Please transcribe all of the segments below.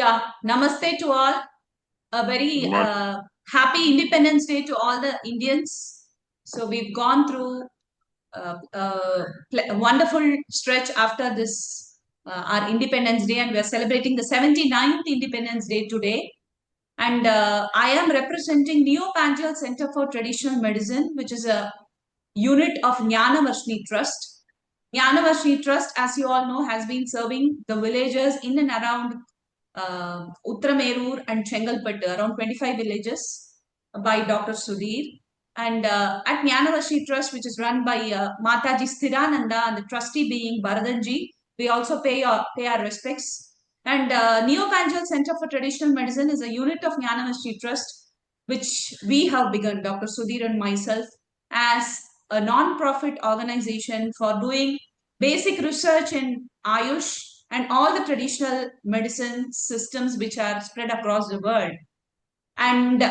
Yeah, namaste to all. A very Much. happy Independence Day to all the Indians. So we've gone through a wonderful stretch after this, our Independence Day, and we are celebrating the 79th Independence Day today. And I am representing Neo-Pandial Center for Traditional Medicine, which is a unit of Jnanavarshini Trust. Jnanavarshini Trust, as you all know, has been serving the villagers in and around Uttaramerur and Chengalpattu, around 25 villages by Dr. Sudheer. And at Jnanavashi Trust, which is run by Mataji Sthirananda and the trustee being Bharadanji, we also pay our respects. And Neo-Pandial Center for Traditional Medicine is a unit of Jnanavashi Trust, which we have begun, Dr. Sudheer and myself, as a non-profit organization for doing basic research in Ayush and all the traditional medicine systems which are spread across the world. And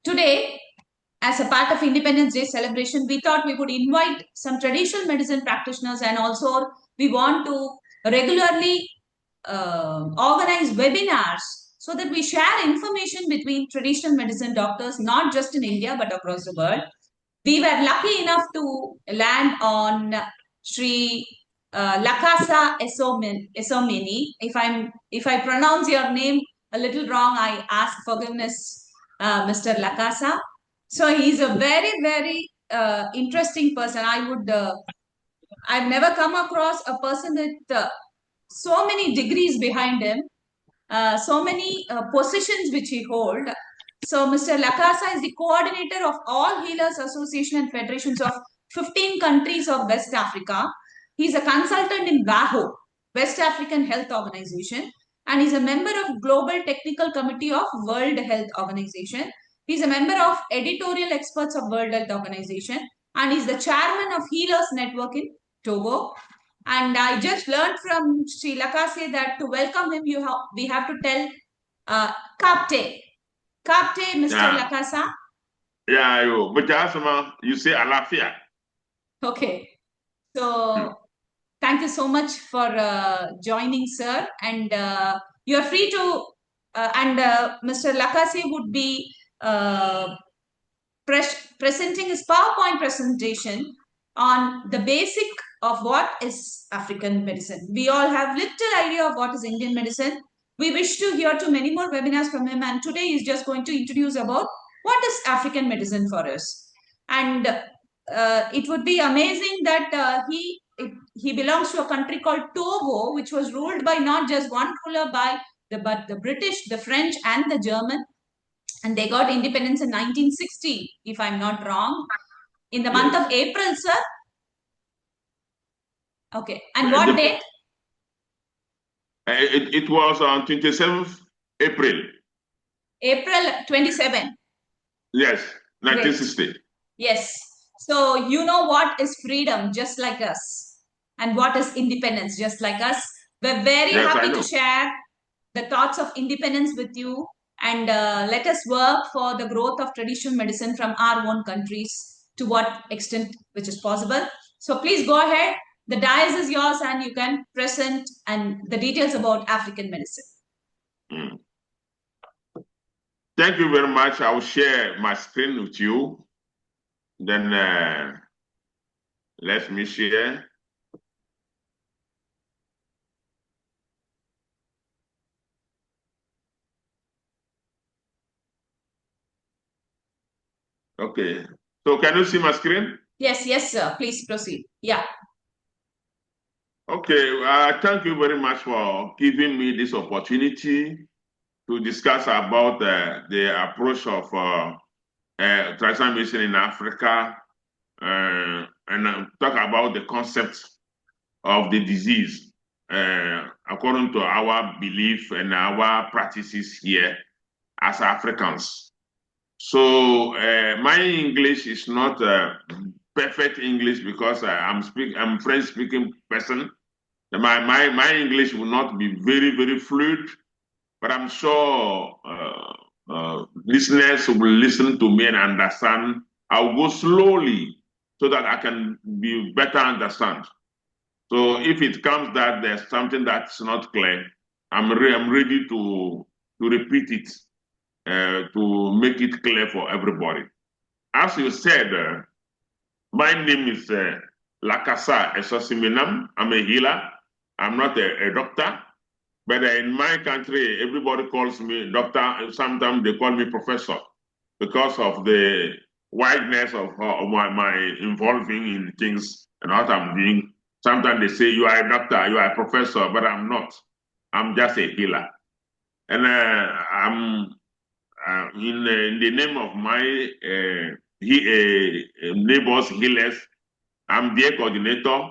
today, as a part of Independence Day celebration, we thought we would invite some traditional medicine practitioners, and also we want to regularly organize webinars so that we share information between traditional medicine doctors, not just in India, but across the world. We were lucky enough to land on Sri Lakassa Essomini. If I pronounce your name a little wrong, I ask forgiveness, Mr. Lakassa. So he's a very interesting person. I've never come across a person with so many degrees behind him, so many positions which he hold. So Mr. Lakassa is the coordinator of all Healers Association and Federations of 15 countries of West Africa. He's a consultant in WAHO, West African Health Organization, and he's a member of Global Technical Committee of World Health Organization. He's a member of Editorial Experts of World Health Organization, and he's the chairman of Healers Network in Togo. And I just learned from Sri Lakassa that to welcome him, we have to tell Kapte. Kapte, Mr. Yeah, Lakassa. yeah, but you say alafia. Okay. Hmm. So thank you so much for joining, sir. And you're free to, and Mr. Lakassa would be presenting his PowerPoint presentation on the basic of what is African medicine. We all have little idea of what is Indian medicine. We wish to hear to many more webinars from him, and today he's just going to introduce about what is African medicine for us. And it would be amazing that he belongs to a country called Togo, which was ruled by not just one ruler, but the British, the French, and the German, and they got independence in 1960, if I'm not wrong, in the month Yes. of April, sir. Okay. And And what date? it was on 27th April. April 27. Yes, Great. 1960. Yes. So you know what is freedom, just like us, and what is independence, just like us. We're very Yes, I happy to know. share the thoughts of independence with you, and let us work for the growth of traditional medicine from our own countries to what extent which is possible. So please go ahead. The dais is yours, and you can present and the details about African medicine. Hmm. Thank you very much. I will share my screen with you. Then let me share. Okay. So can you see my screen? Yes, sir. Please proceed. Yeah. Okay. Thank you very much for giving me this opportunity to discuss about the approach of traditional medicine in Africa and talk about the concept of the disease according to our belief and our practices here as Africans. So my English is not perfect English because I'm French speaking person. My English will not be very fluid, but I'm sure listeners will listen to me and understand. I'll go slowly so that I can be better understand. So if it comes that there's something that's not clear, I'm ready to repeat it to make it clear for everybody. As you said, my name is Lakassa Essossiminam. I'm a healer. I'm not a doctor. But in my country, everybody calls me doctor. Sometimes they call me professor because of the wideness of my involving in things and what I'm doing. Sometimes they say, you are a doctor, you are a professor, but I'm not. I'm just a healer. And I'm in the name of my neighbors healers, I'm their coordinator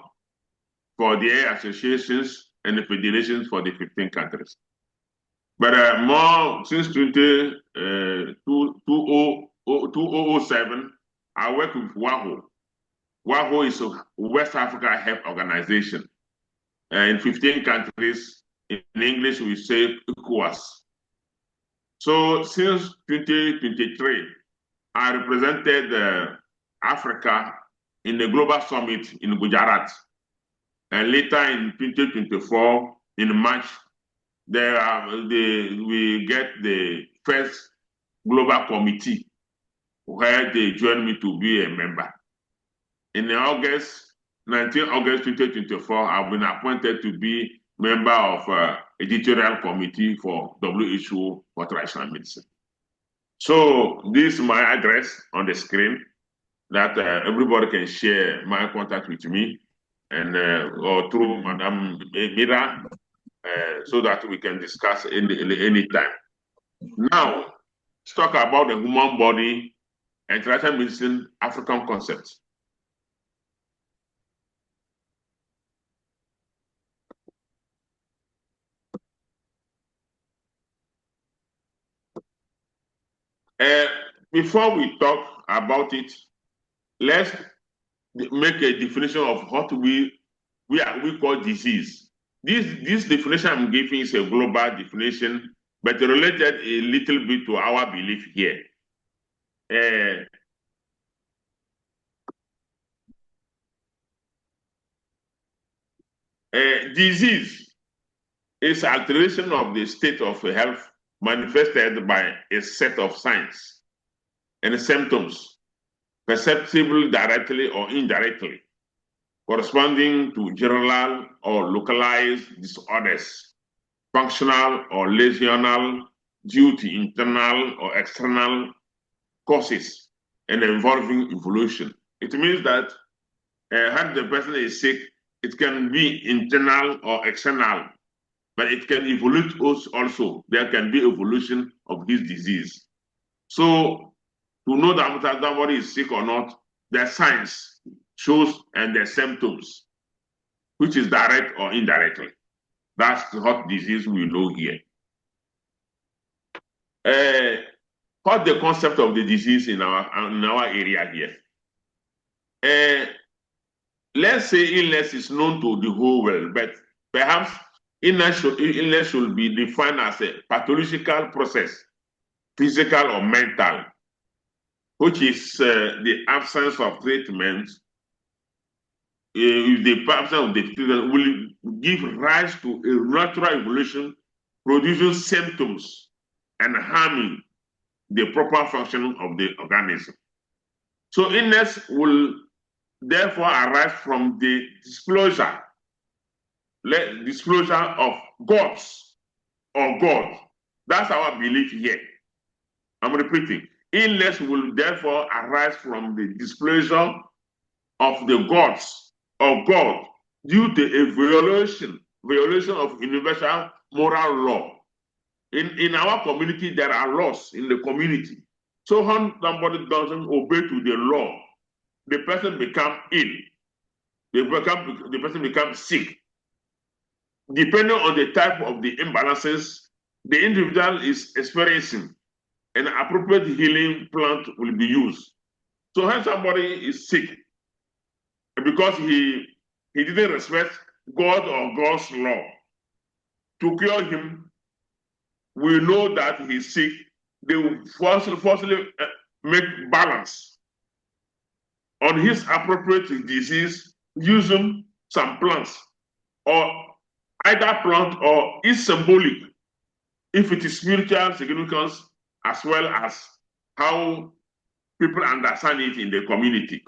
for their associations and the federations for the 15 countries. But more since 2007, I work with WAHO. WAHO is a West Africa Health Organization. In 15 countries, in English, we say ECOWAS. So since 2023, I represented Africa in the Global Summit in Gujarat. And later in 2024, in March, we get the first global committee where they joined me to be a member. In 19 August 2024, I've been appointed to be member of editorial committee for WHO for traditional medicine. So this is my address on the screen that everybody can share my contact with me and or through Madam Meera so that we can discuss any time. Now, let's talk about the human body and traditional medicine African concepts. Before we talk about it, let's make a definition of what we call disease. This definition I'm giving is a global definition, but related a little bit to our belief here. Disease is alteration of the state of health manifested by a set of signs and symptoms perceptible directly or indirectly, corresponding to general or localized disorders, functional or lesional, due to internal or external causes and involving evolution. It means that when the person is sick, it can be internal or external, but it can evolve also. There can be evolution of this disease. So to know that somebody is sick or not, the signs shows and the symptoms, which is direct or indirectly. That's what disease we know here. What's the concept of the disease in our area here? Let's say illness is known to the whole world, but perhaps illness should be defined as a pathological process, physical or mental, which is the absence of treatment. The absence of the treatment will give rise to a natural evolution, producing symptoms and harming the proper function of the organism. So illness will therefore arise from the disclosure of gods or God. That's our belief here. I'm repeating. Illness will therefore arise from the displeasure of the gods or God due to a violation of universal moral law. In our community, there are laws in the community. So when somebody doesn't obey to the law, the person becomes ill. The person becomes sick. Depending on the type of the imbalances the individual is experiencing, an appropriate healing plant will be used. So when somebody is sick, because he didn't respect God or God's law, to cure him, we know that he's sick, they will forcibly make balance on his appropriate disease using some plants or either plant or is symbolic, if it is spiritual significance, as well as how people understand it in the community.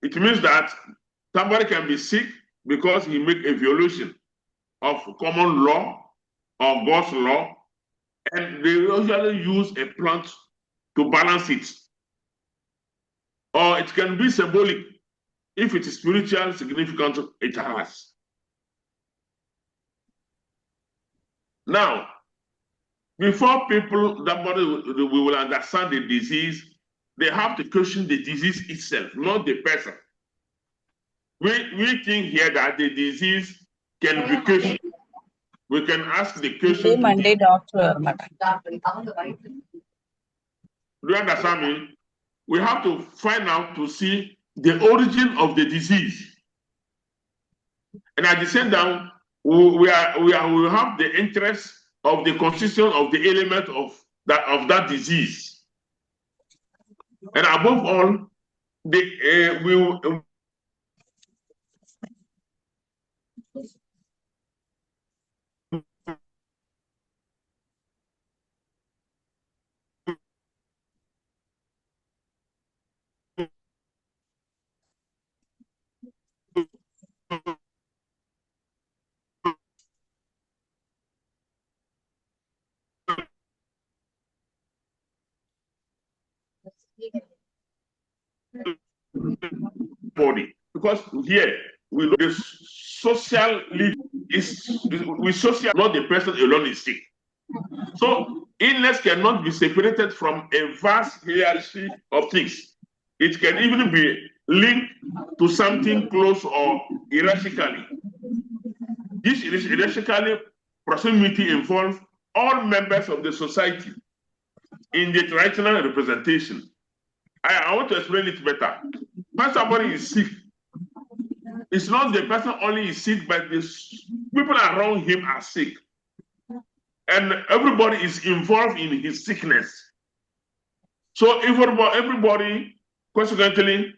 It means that somebody can be sick because he make a violation of common law or God's law, and they usually use a plant to balance it. Or it can be symbolic. If it is spiritual significance, it has. Now, before people, we will understand the disease, they have to question the disease itself, not the person. We think here that the disease can be questioned. We can ask the question. Monday, doctor. Do you understand me? We have to find out to see the origin of the disease. And at the same time, we have the interest of the constitution of the element of that disease. And above all, body, because here we know the social living we social, not the person alone is sick. So illness cannot be separated from a vast hierarchy of things. It can even be linked to something close or hierarchically. This hierarchical proximity involves all members of the society in the traditional representation. I want to explain it better. When somebody is sick, it's not the person only is sick, but the people around him are sick. And everybody is involved in his sickness. So everybody consequently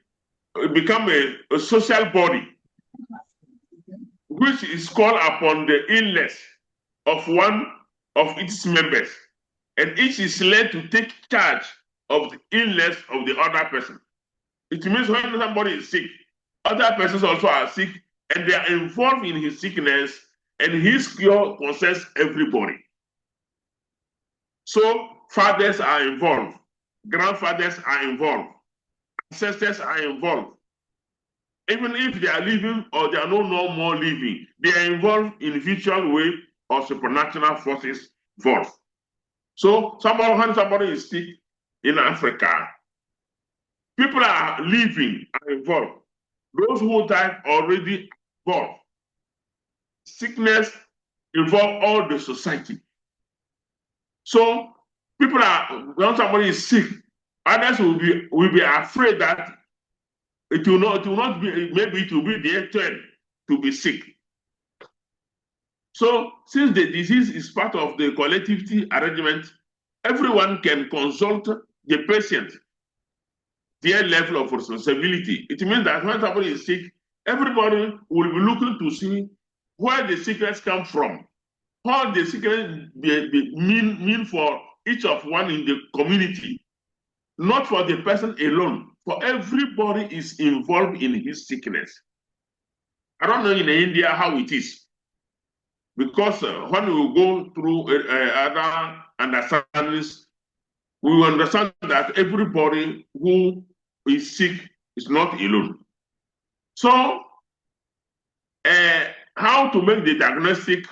become a social body, which is called upon the illness of one of its members. And each is led to take charge of the illness of the other person. It means when somebody is sick, other persons also are sick, and they are involved in his sickness, and his cure concerns everybody. So fathers are involved, grandfathers are involved, ancestors are involved. Even if they are living or they are no more living, they are involved in virtual way or supernatural forces involved. So when somebody is sick in Africa, people are living are involved. Those who died already involved. Sickness involves all the society. So people when somebody is sick, others will be afraid that it will not be, maybe it will be their turn to be sick. So since the disease is part of the collectivity arrangement, everyone can consult the patient, their level of responsibility. It means that when somebody is sick, everybody will be looking to see where the sickness comes from, how the sickness mean for each of one in the community, not for the person alone, for everybody is involved in his sickness. I don't know in India how it is, because when we go through other understandings, we will understand that everybody who is sick is not alone. So, how to make the diagnostic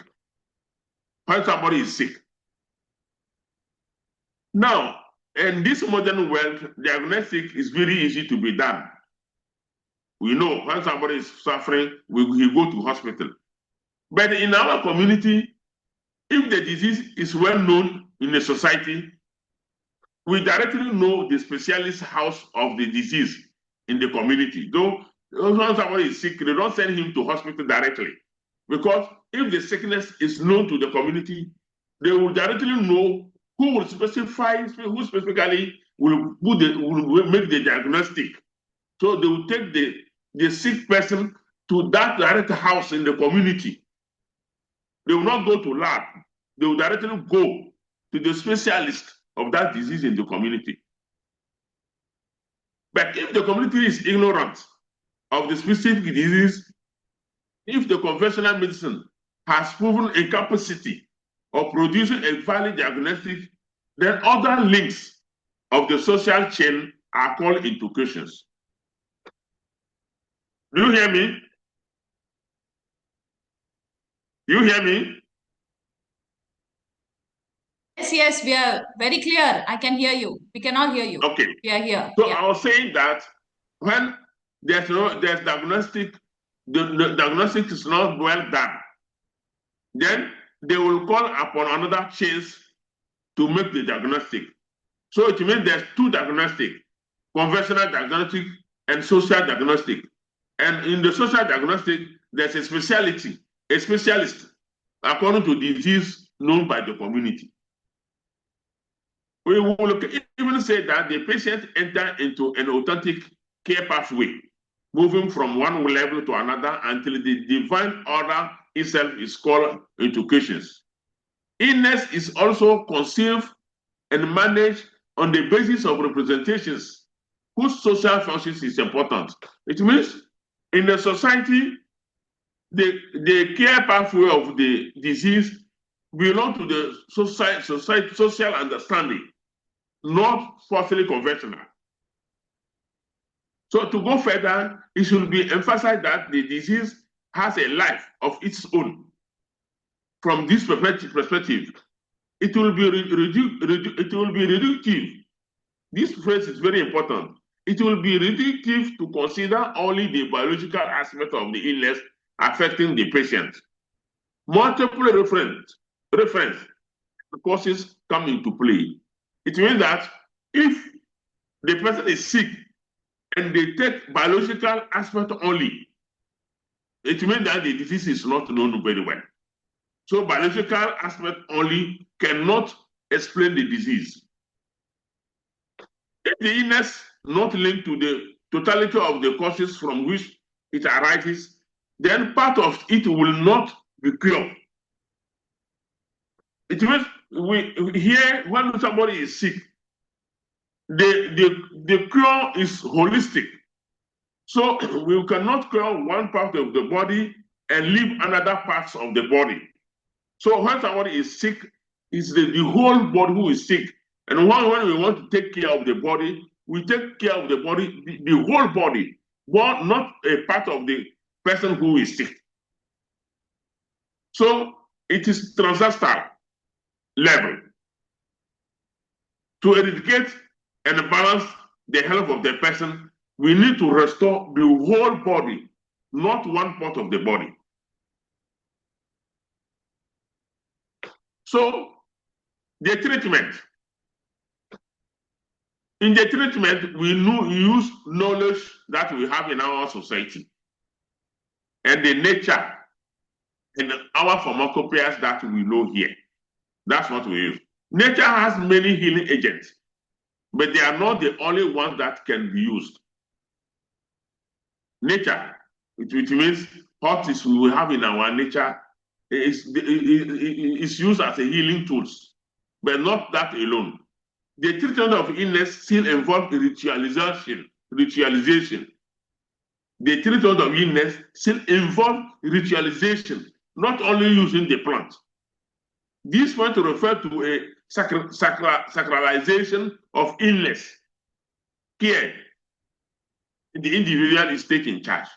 when somebody is sick? Now, in this modern world, diagnostic is very easy to be done. We know when somebody is suffering, he go to hospital. But in our community, if the disease is well known in the society, we directly know the specialist house of the disease in the community. Though when somebody is sick, they don't send him to hospital directly. Because if the sickness is known to the community, they will directly know who will specify, who specifically will make the diagnostic. So they will take the sick person to that direct house in the community. They will not go to lab. They will directly go to the specialist of that disease in the community. But if the community is ignorant of the specific disease, if the conventional medicine has proven incapacity of producing a valid diagnostic, then other links of the social chain are called into questions. Do you hear me? You hear me? Yes, we are very clear. I can hear you. We cannot hear you. Okay. We are here. So I was saying that when there's diagnostic, the diagnostic is not well done, then they will call upon another chains to make the diagnostic. So it means there's two diagnostic, conventional diagnostic and social diagnostic. And in the social diagnostic, there's a specialty, a specialist according to disease known by the community. We will even say that the patient enter into an authentic care pathway, moving from one level to another until the divine order itself is called into questions. Illness is also conceived and managed on the basis of representations whose social functions is important. It means in the society, the care pathway of the disease belong to the social understanding, not falsely conventional. So to go further, it should be emphasized that the disease has a life of its own. From this perspective, it will be reductive. This phrase is very important. It will be reductive to consider only the biological aspect of the illness affecting the patient. Multiple reference causes come into play. It means that if the person is sick and they take biological aspect only, it means that the disease is not known very well. So biological aspect only cannot explain the disease. If the illness not linked to the totality of the causes from which it arises, then part of it will not be cured. It means here when somebody is sick, the cure is holistic. So we cannot cure one part of the body and leave another parts of the body. So when somebody is sick, it's the whole body who is sick. And when we want to take care of the body, we take care of the body, the whole body, but not a part of the person who is sick. So it is transversal level to eradicate and balance the health of the person. We need to restore the whole body, not one part of the body. So the treatment. In the treatment, we use knowledge that we have in our society and the nature and our pharmacopoeias that we know here. That's what we use. Nature has many healing agents, but they are not the only ones that can be used. Nature, which means what we have in our nature, is used as a healing tools, but not that alone. The treatment of illness still involves ritualization. The treatment of illness still involves ritualization, not only using the plant. This point refers to a sacralization of illness. Care, the individual is taking charge.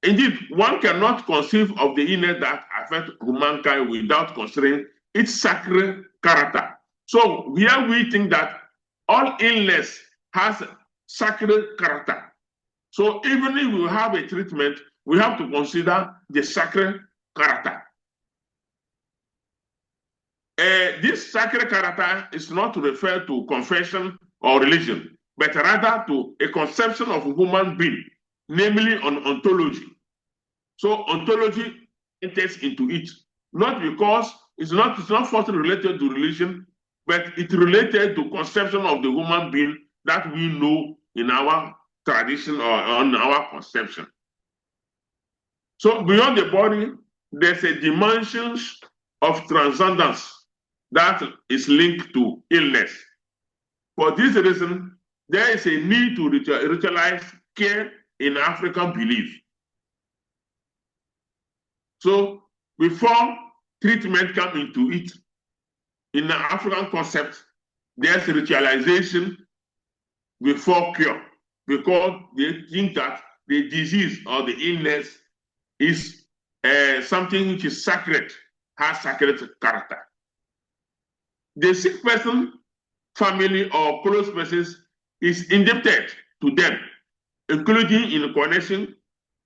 Indeed, one cannot conceive of the illness that affects humankind without considering its sacred character. So here we think that all illness has sacred character. So even if we have a treatment, we have to consider the sacred character. This sacred character is not referred to confession or religion, but rather to a conception of a human being, namely on ontology. So ontology enters into it, not because it's not first related to religion, but it's related to conception of the human being that we know in our tradition or on our conception. So beyond the body, there's a dimension of transcendence that is linked to illness. For this reason, there is a need to ritualize care in African belief. So before treatment comes into it, in the African concept, there's ritualization before cure, because they think that the disease or the illness is something which is sacred, has sacred character. The sick person, family, or close persons is indebted to them, including in connection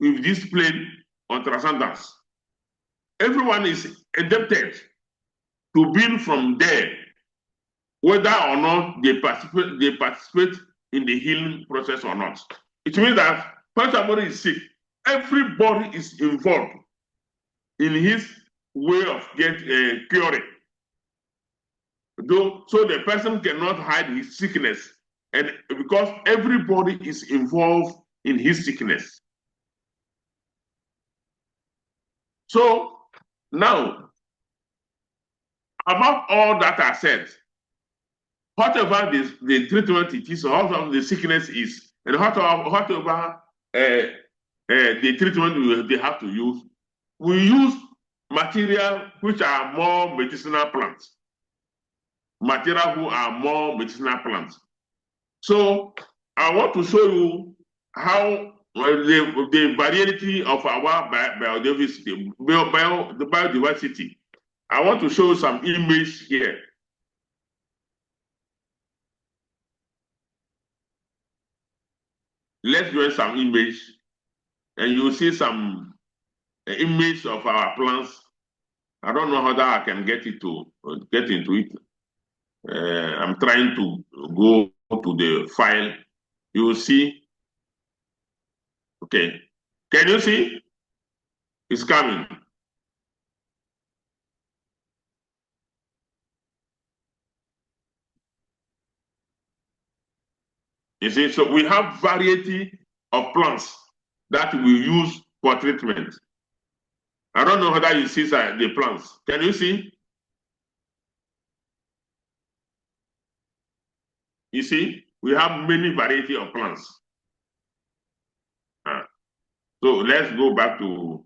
with this plane on transcendence. Everyone is indebted to being from there, whether or not they participate in the healing process or not. It means that when somebody is sick, everybody is involved in his way of curing. So the person cannot hide his sickness, and because everybody is involved in his sickness. So now, about all that I said, whatever the treatment it is, whatever the sickness is, and whatever the treatment they have to use, we use material which are more medicinal plants. Material who are more medicinal plants. So I want to show you how the variety of our biodiversity, the biodiversity. I want to show you some image here. Let's do some image, and you'll see some image of our plants. I don't know how that I can get into it. I'm trying to go to the file. You will see. Okay. Can you see? It's coming. You see, so we have variety of plants that we use for treatment. I don't know whether you see the plants. Can you see? You see, we have many variety of plants. So let's go back to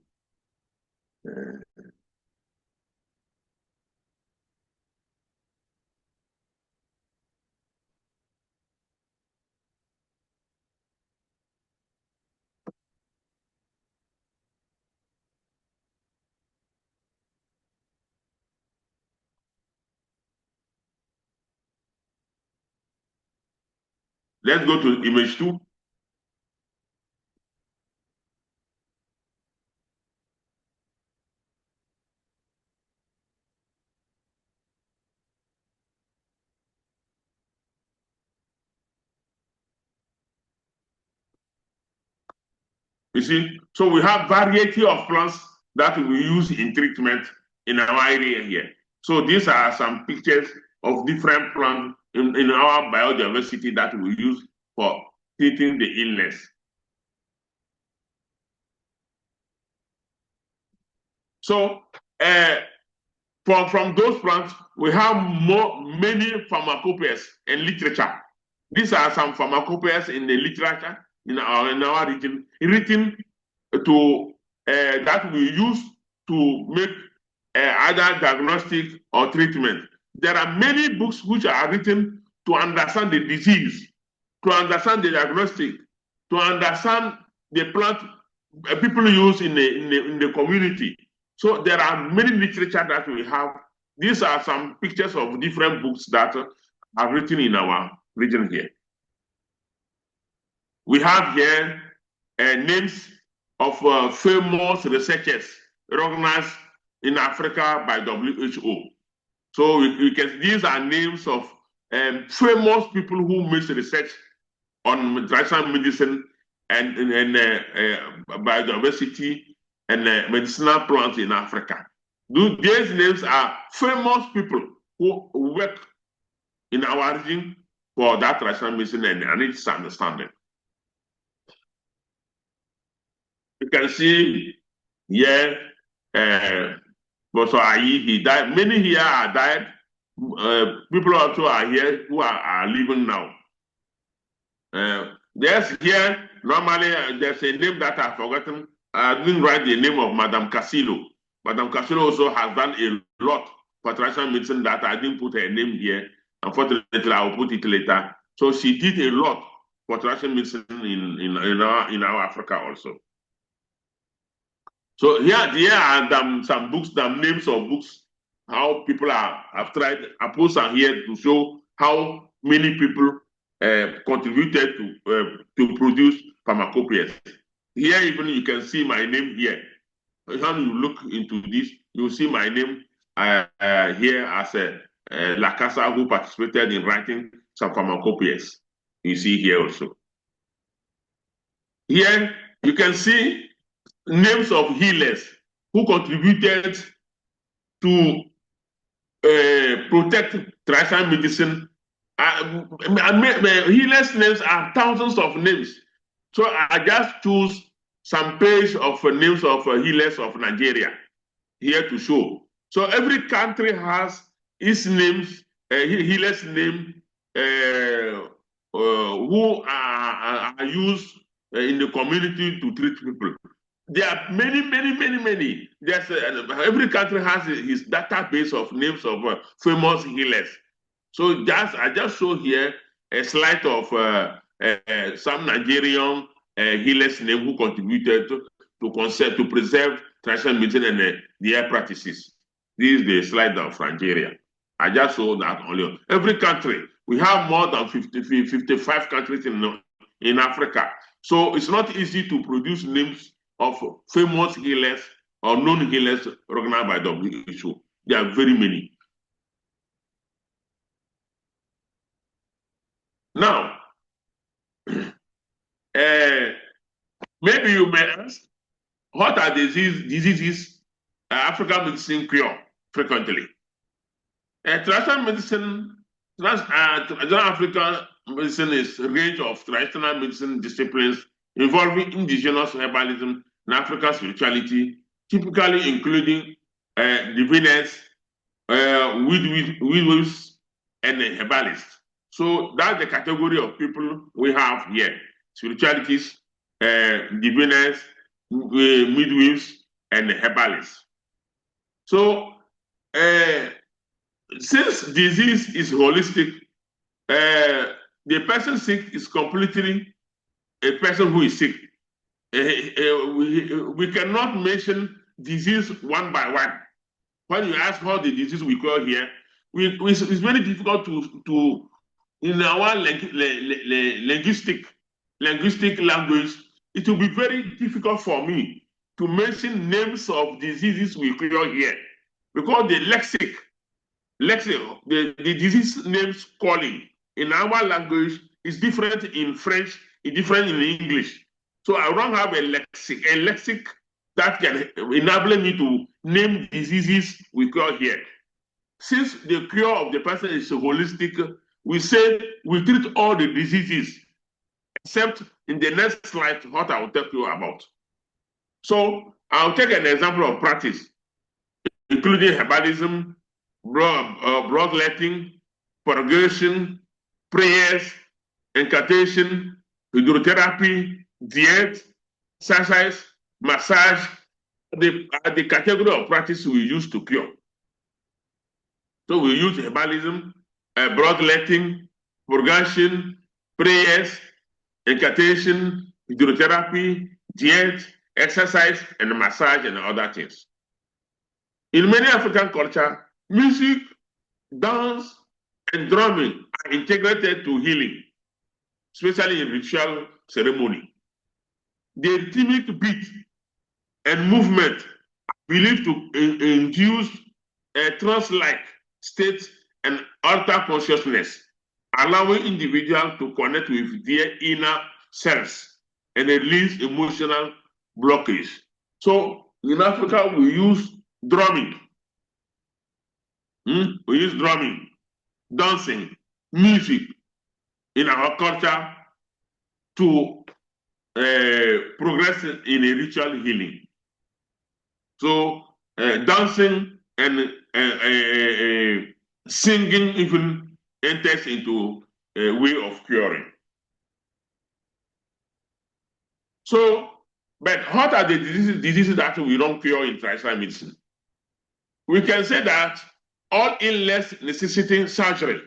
let's go to image 2. You see, so we have variety of plants that we use in treatment in our area here. So these are some pictures of different plants in our biodiversity that we use for treating the illness. So from those plants, we have many pharmacopoeias in literature. These are some pharmacopoeias in the literature in our region, written to that we use to make either diagnostic or treatment. There are many books which are written to understand the disease, to understand the diagnostic, to understand the plant people use in the community. So there are many literature that we have. These are some pictures of different books that are written in our region here. We have here names of famous researchers recognized in Africa by WHO. So these are names of famous people who make research on traditional medicine and biodiversity and medicinal plants in Africa. These names are famous people who work in our region for that traditional medicine and its understanding. You can see here Boso Ayi, he died. Many here are died. People also are here who are living now. There's here, normally, there's a name that I've forgotten. I didn't write the name of Madame Casilo. Madame Casilo also has done a lot for traditional medicine that I didn't put her name here. Unfortunately, I will put it later. So she did a lot for traditional medicine in our Africa also. So here are some books, some names of books, how people have tried. I put some here to show how many people contributed to produce pharmacopoeias. Here even you can see my name here. When you look into this, you see my name here as a Lakassa who participated in writing some pharmacopoeias. You see here also. Here you can see names of healers who contributed to protect traditional medicine. Healers' names are thousands of names. So I just choose some page of names of healers of Nigeria here to show. So every country has its names, healers' name, who are used in the community to treat people. There are many. There's every country has its database of names of famous healers. So I just show here a slide of some Nigerian healers' name who contributed to preserve traditional medicine and their practices. This is the slide of Nigeria. I just show that only. Every country, we have more than 55 countries in Africa. So it's not easy to produce names of famous healers or known healers recognized by WHO. There are very many. Now, maybe you may ask, what are diseases African medicine cure frequently? Traditional medicine, traditional African medicine is a range of traditional medicine disciplines involving indigenous herbalism and African spirituality, typically including diviners, weavers, and herbalists. So that's the category of people we have here: spiritualities, diviners, midwives, and herbalists. So since disease is holistic, the person sick is completely a person who is sick. We cannot mention disease one by one. When you ask how the disease we call here, it's very difficult to in our linguistic language, it will be very difficult for me to mention names of diseases we cure here, because the disease names calling in our language is different in French, it's different in English. So I don't have a lexic that can enable me to name diseases we cure here. Since the cure of the person is holistic, we say we treat all the diseases, except in the next slide, what I will tell you about. So I'll take an example of practice, including herbalism, bloodletting, purgation, prayers, incantation, hydrotherapy, diet, exercise, massage, the category of practice we use to cure. So we use herbalism, bloodletting, purgation, prayers, incantation, hydrotherapy, diet, exercise, and massage, and other things. In many African cultures, music, dance, and drumming are integrated to healing, especially in ritual ceremony. The rhythmic beat and movement are believed to induce a trance-like state and alter consciousness, allowing individuals to connect with their inner selves and release emotional blockage. So in Africa, we use drumming. We use drumming, dancing, music in our culture to progress in a ritual healing. So dancing and singing even enters into a way of curing. So, but what are the diseases that we don't cure in traditional medicine? We can say that all illness necessitating surgery,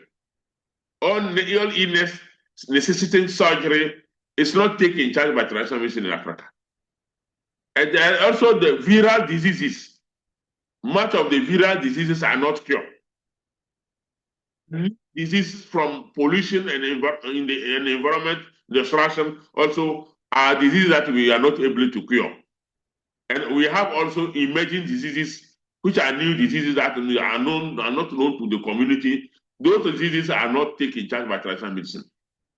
all illness necessitating surgery is not taken in charge by traditional medicine in Africa. And then also the viral diseases. Much of the viral diseases are not cured. Diseases from pollution and in the environment destruction also are diseases that we are not able to cure. And we have also emerging diseases, which are new diseases that are not known to the community. Those diseases are not taken in charge by traditional medicine.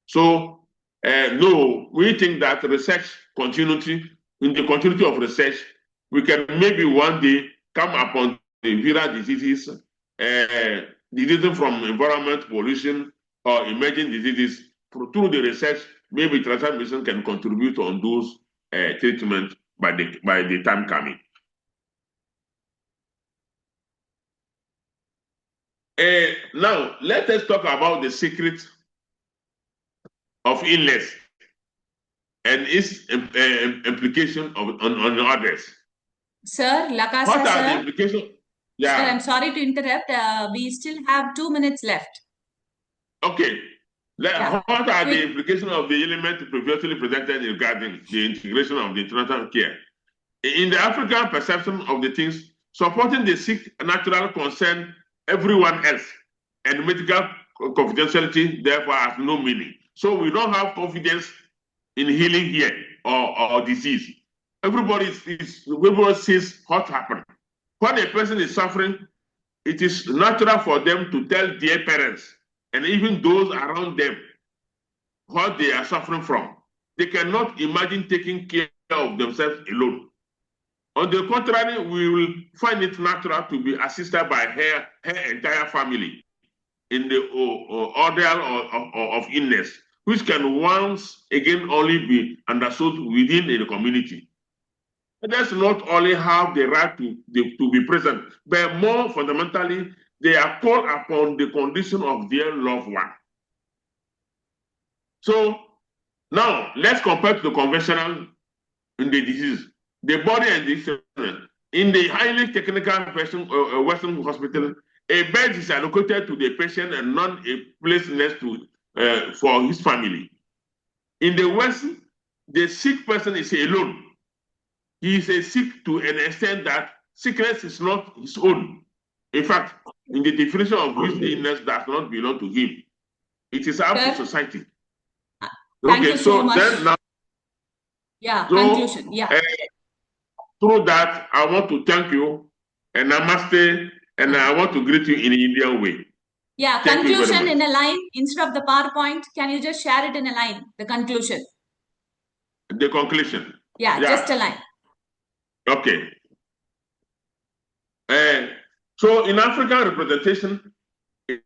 So, no, we think that research continuity, in the continuity of research, we can maybe one day come upon the viral diseases, diseases from environment, pollution, or emerging diseases. Through the research, maybe traditional medicine can contribute on those treatments by the time coming. Now, let us talk about the secret of illness and its implication on others. Sir, Lakassa, what are sir, the implications? Yeah. Sir, I'm sorry to interrupt. We still have 2 minutes left. Okay. Yeah. What are the implications of the element previously presented regarding the integration of the international care? In the African perception of the things, supporting the sick natural concern everyone else, and medical confidentiality therefore has no meaning. So we don't have confidence in healing here or disease. Everybody sees what happened. When a person is suffering, it is natural for them to tell their parents and even those around them what they are suffering from. They cannot imagine taking care of themselves alone. On the contrary, we will find it natural to be assisted by her entire family in the ordeal of illness, which can once again only be understood within the community. Others not only have the right to be present, but more fundamentally, they are called upon the condition of their loved one. So now let's compare to the conventional in the disease. The body and the in the highly technical Western hospital, a bed is allocated to the patient and not a place next to for his family. In the West, the sick person is alone. He is a sick to an extent that sickness is not his own. In fact, in the definition of which the illness does not belong to him, it is up to society. Thank you so much. Then now, yeah, so, conclusion. Yeah. Through that, I want to thank you and namaste, and I want to greet you in the Indian way. Yeah, thank conclusion in a line instead of the PowerPoint. Can you just share it in a line? The conclusion. The conclusion. Yeah, just a line. Okay. So in African representation,